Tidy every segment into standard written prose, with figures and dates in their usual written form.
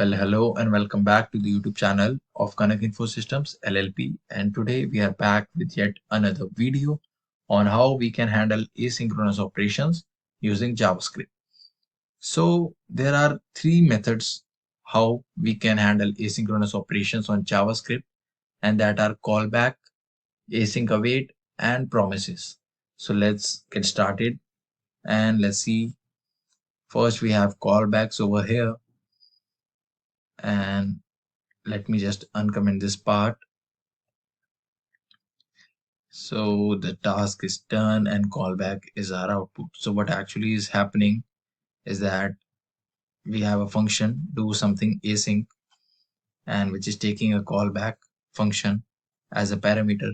Well, hello and welcome back to the YouTube channel of Connect Info Systems LLP. And today we are back with yet another video on how we can handle asynchronous operations using JavaScript. So there are three methods how we can handle asynchronous operations on JavaScript, and that are callback, async await, and promises. So let's get started and let's see. First, we have callbacks over here, and let me just uncomment this part. So the task is done and callback is our output. So what actually is happening is that we have a function do something async, and which is taking a callback function as a parameter,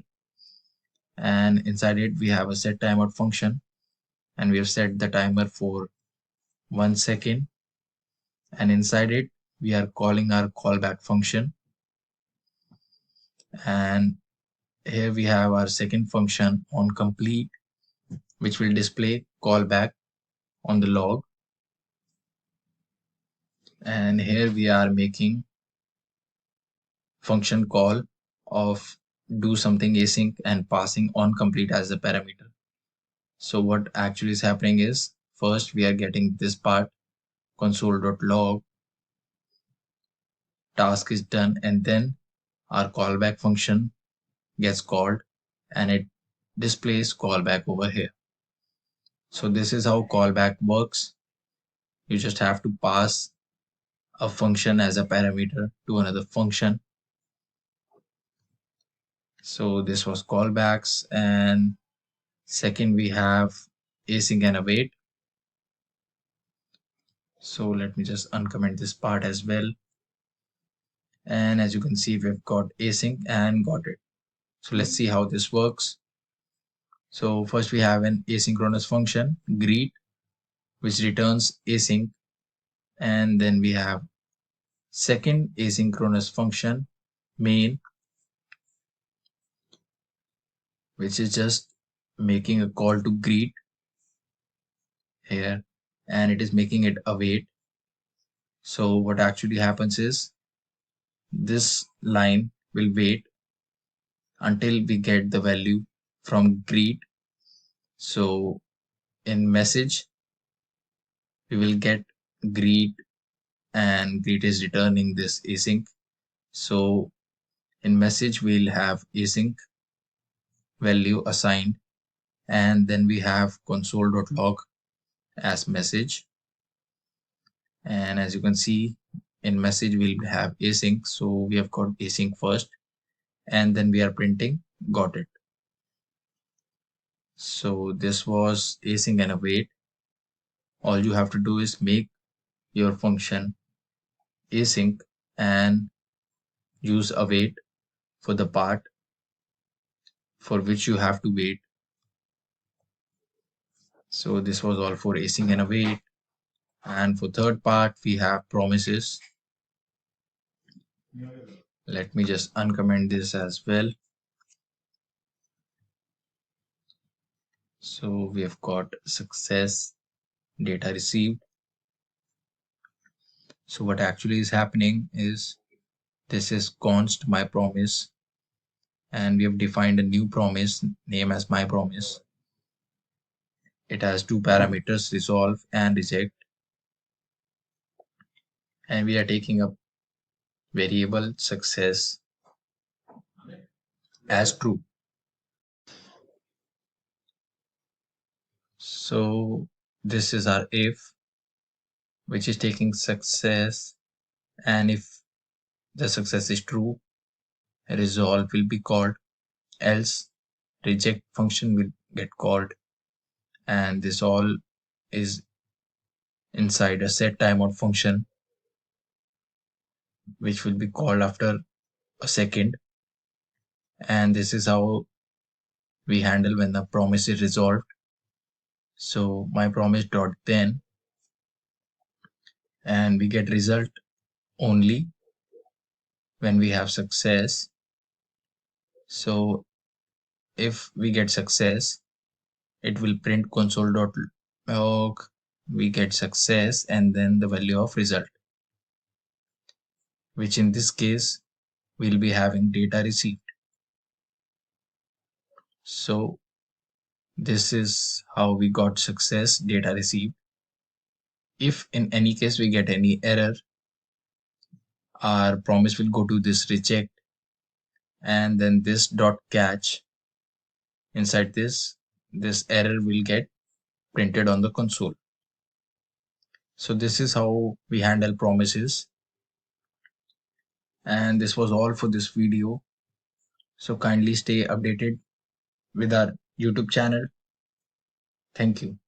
and inside it we have a set timeout function, and we have set the timer for 1 second, and inside it we are calling our callback function, and here we have our second function on complete, which will display callback on the log, and here we are making function call of do something async and passing on complete as the parameter. So what actually is happening is, first we are getting this part console.log task is done, and then our callback function gets called and it displays callback over here. So this is how callback works. You just have to pass a function as a parameter to another function. So this was callbacks, and second we have async and await. So let me just uncomment this part as well. And as you can see, we've got async and got it. So let's see how this works. So first we have an asynchronous function greet, which returns async, and then we have second asynchronous function main, which is just making a call to greet here, and it is making it await. So what actually happens is this line will wait until we get the value from greet. So in message we will get greet, and greet is returning this async. So in message we'll have async value assigned, and then we have console.log as message, and as you can see in message we'll have async, so we have got async first, and then we are printing got it. So this was async and await. All you have to do is make your function async and use await for the part for which you have to wait. So this was all for async and await. And for third part we have promises. Let me just uncomment this as well. So we have got success data received. So what actually is happening is, this is const my promise, and we have defined a new promise name as my promise. It has two parameters, resolve and reject, and we are taking a variable success as true. So this is our if, which is taking success, and if the success is true, resolve will be called, else reject function will get called, and this all is inside a set timeout function, which will be called after a second. And this is how we handle when the promise is resolved. So my promise dot then, and we get result only when we have success. So if we get success, it will print console.log we get success and then the value of result. which in this case we'll be having data received. So this is how we got success data received. If in any case we get any error, our promise will go to this reject, and then this dot catch. Inside this error will get printed on the console. So this is how we handle promises. And this was all for this video. So kindly stay updated with our YouTube channel. Thank you.